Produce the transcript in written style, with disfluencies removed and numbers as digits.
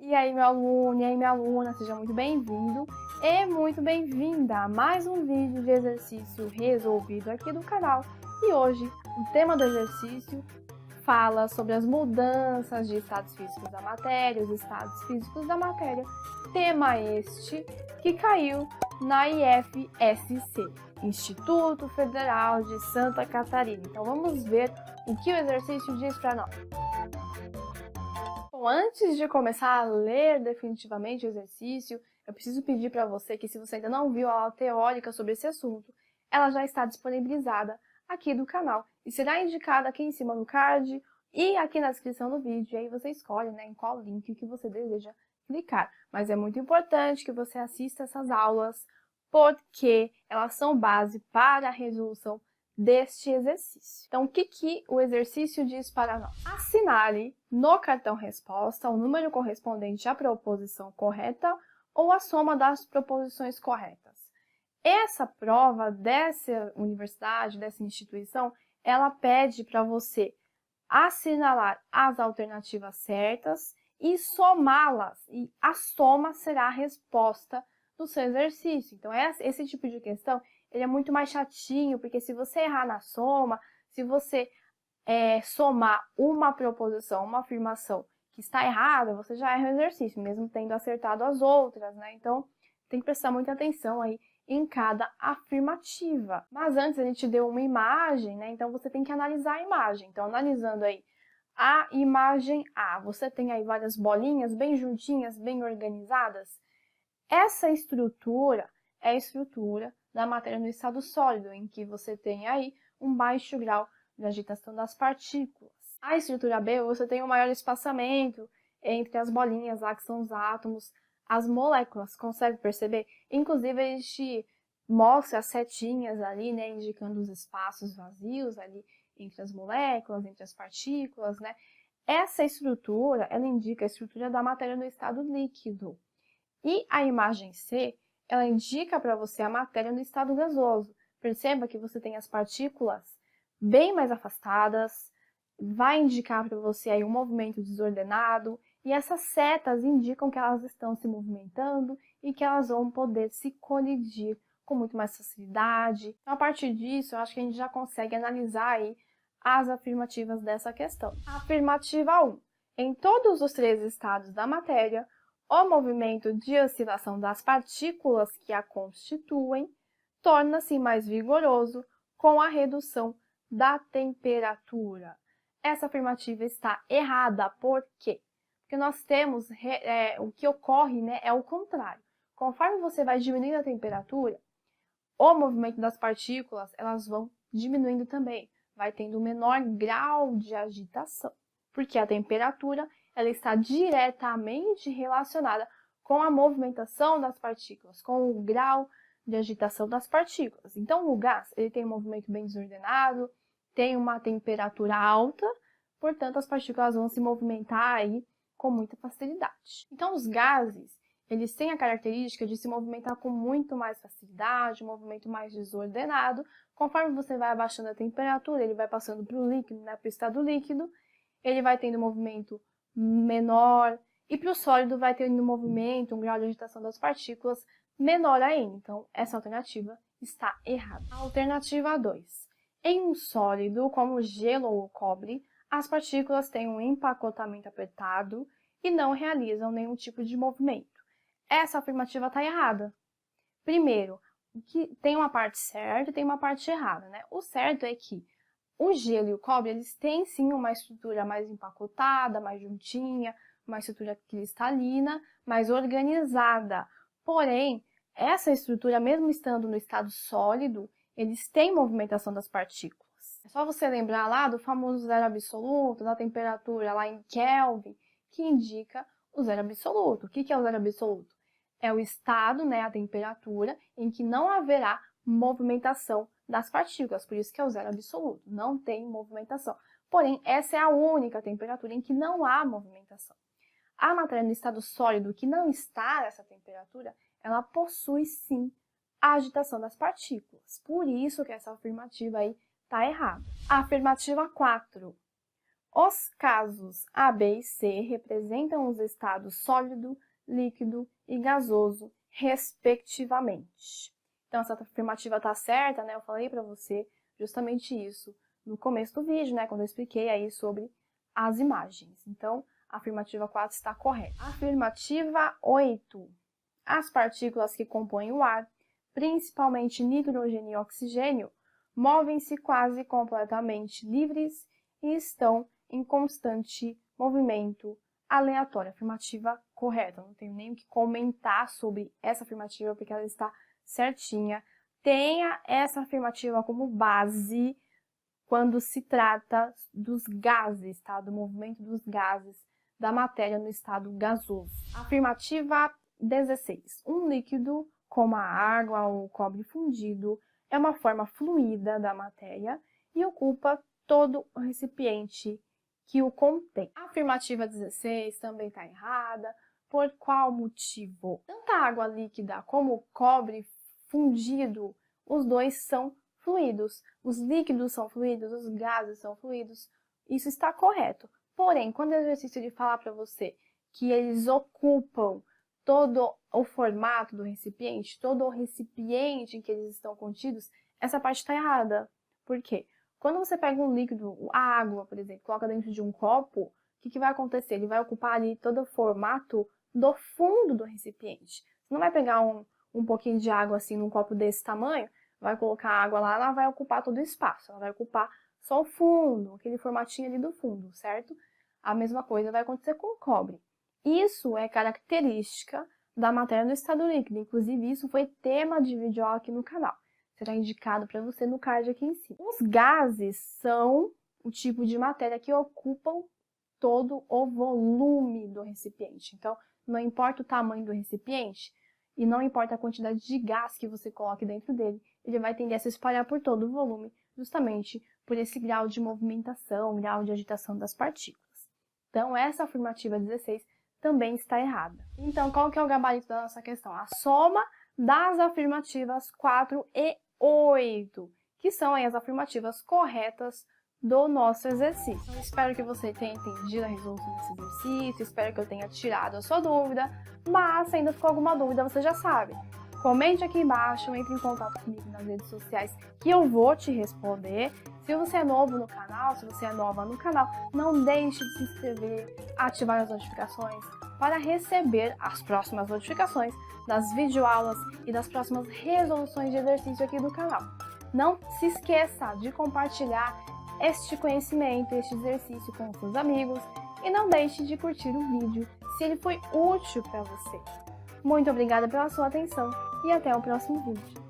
E aí, meu aluno, e aí, minha aluna, seja muito bem-vindo e muito bem-vinda a mais um vídeo de exercício resolvido aqui do canal. E hoje, o tema do exercício fala sobre as mudanças de estados físicos da matéria, os estados físicos da matéria, tema este que caiu na IFSC, Instituto Federal de Santa Catarina. Então, vamos ver o que o exercício diz para nós. Bom, antes de começar a ler definitivamente o exercício, eu preciso pedir para você que, se você ainda não viu a aula teórica sobre esse assunto, ela já está disponibilizada aqui do canal e será indicada aqui em cima no card e aqui na descrição do vídeo. E aí você escolhe, em qual link que você deseja clicar. Mas é muito importante que você assista essas aulas porque elas são base para a resolução deste exercício. Então, o que o exercício diz para nós? Assinale no cartão resposta o número correspondente à proposição correta ou a soma das proposições corretas. Essa prova dessa universidade, dessa instituição, ela pede para você assinalar as alternativas certas e somá-las, e a soma será a resposta do seu exercício. Então, esse tipo de questão ele é muito mais chatinho, porque se você errar na soma, se você somar uma proposição, uma afirmação que está errada, você já erra o exercício, mesmo tendo acertado as outras, né? Então, tem que prestar muita atenção aí em cada afirmativa. Mas antes a gente deu uma imagem, né? Então, você tem que analisar a imagem. Então, analisando aí a imagem A, você tem aí várias bolinhas bem juntinhas, bem organizadas. Essa estrutura é a estrutura da matéria no estado sólido, em que você tem aí um baixo grau de agitação das partículas. A estrutura B, você tem um maior espaçamento entre as bolinhas lá, que são os átomos, as moléculas, consegue perceber? Inclusive, a gente mostra as setinhas ali, né, indicando os espaços vazios ali entre as moléculas, entre as partículas, né? Essa estrutura, ela indica a estrutura da matéria no estado líquido. E a imagem C, ela indica para você a matéria no estado gasoso. Perceba que você tem as partículas bem mais afastadas, vai indicar para você aí um movimento desordenado, e essas setas indicam que elas estão se movimentando e que elas vão poder se colidir com muito mais facilidade. Então, a partir disso, eu acho que a gente já consegue analisar aí as afirmativas dessa questão. Afirmativa 1. Em todos os três estados da matéria, o movimento de oscilação das partículas que a constituem torna-se mais vigoroso com a redução da temperatura. Essa afirmativa está errada, por quê? Porque nós temos, o que ocorre, né, é o contrário. Conforme você vai diminuindo a temperatura, o movimento das partículas elas vão diminuindo também, vai tendo um menor grau de agitação, porque a temperatura ela está diretamente relacionada com a movimentação das partículas, com o grau de agitação das partículas. Então, o gás ele tem um movimento bem desordenado, tem uma temperatura alta, portanto, as partículas vão se movimentar aí com muita facilidade. Então, os gases, eles têm a característica de se movimentar com muito mais facilidade, um movimento mais desordenado. Conforme você vai abaixando a temperatura, ele vai passando para o líquido, né, para o estado líquido, ele vai tendo um movimento menor, e para o sólido vai ter um movimento, um grau de agitação das partículas menor ainda. Então, essa alternativa está errada. A alternativa 2. Em um sólido, como o gelo ou o cobre, as partículas têm um empacotamento apertado e não realizam nenhum tipo de movimento. Essa afirmativa está errada. Primeiro, que tem uma parte certa e tem uma parte errada, né? O certo é que o gelo e o cobre, eles têm sim uma estrutura mais empacotada, mais juntinha, uma estrutura cristalina, mais organizada. Porém, essa estrutura, mesmo estando no estado sólido, eles têm movimentação das partículas. É só você lembrar lá do famoso zero absoluto, da temperatura lá em Kelvin, que indica o zero absoluto. O que é o zero absoluto? É o estado, né, a temperatura, em que não haverá movimentação das partículas, por isso que é o zero absoluto, não tem movimentação. Porém, essa é a única temperatura em que não há movimentação. A matéria no estado sólido que não está nessa temperatura, ela possui sim a agitação das partículas. Por isso que essa afirmativa aí está errada. A afirmativa 4. Os casos A, B e C representam os estados sólido, líquido e gasoso, respectivamente. Então, essa afirmativa está certa, né? Eu falei para você justamente isso no começo do vídeo, né? Quando eu expliquei aí sobre as imagens. Então, a afirmativa 4 está correta. Afirmativa 8. As partículas que compõem o ar, principalmente nitrogênio e oxigênio, movem-se quase completamente livres e estão em constante movimento aleatório. Afirmativa correta. Não tenho nem o que comentar sobre essa afirmativa, porque ela está certinha. Tenha essa afirmativa como base quando se trata dos gases, tá? Do movimento dos gases da matéria no estado gasoso. Afirmativa 16. Um líquido, como a água ou o cobre fundido, é uma forma fluida da matéria e ocupa todo o recipiente que o contém. A afirmativa 16 também está errada. Por qual motivo? Tanto a água líquida como o cobre fundido, os dois são fluidos. Os líquidos são fluidos, os gases são fluidos. Isso está correto. Porém, quando é exercício de falar para você que eles ocupam todo o formato do recipiente, todo o recipiente em que eles estão contidos, essa parte está errada. Por quê? Quando você pega um líquido, a água, por exemplo, coloca dentro de um copo, o que vai acontecer? Ele vai ocupar ali todo o formato do fundo do recipiente. Você não vai pegar um pouquinho de água assim num copo desse tamanho, vai colocar a água lá, ela vai ocupar todo o espaço, ela vai ocupar só o fundo, aquele formatinho ali do fundo, certo? A mesma coisa vai acontecer com o cobre. Isso é característica da matéria no estado líquido, inclusive isso foi tema de vídeo aqui no canal. Será indicado para você no card aqui em cima. Os gases são o tipo de matéria que ocupam todo o volume do recipiente. Então, não importa o tamanho do recipiente e não importa a quantidade de gás que você coloque dentro dele, ele vai tender a se espalhar por todo o volume, justamente por esse grau de movimentação, grau de agitação das partículas. Então, essa afirmativa 16 também está errada. Então, qual que é o gabarito da nossa questão? A soma das afirmativas 4 e 8, que são aí as afirmativas corretas do nosso exercício. Então, espero que você tenha entendido a resolução desse exercício, espero que eu tenha tirado a sua dúvida, mas se ainda ficou alguma dúvida, você já sabe. Comente aqui embaixo, entre em contato comigo nas redes sociais que eu vou te responder. Se você é novo no canal, se você é nova no canal, não deixe de se inscrever, ativar as notificações para receber as próximas notificações das videoaulas e das próximas resoluções de exercício aqui do canal. Não se esqueça de compartilhar este conhecimento, este exercício com seus amigos e não deixe de curtir o vídeo se ele foi útil para você. Muito obrigada pela sua atenção e até o próximo vídeo.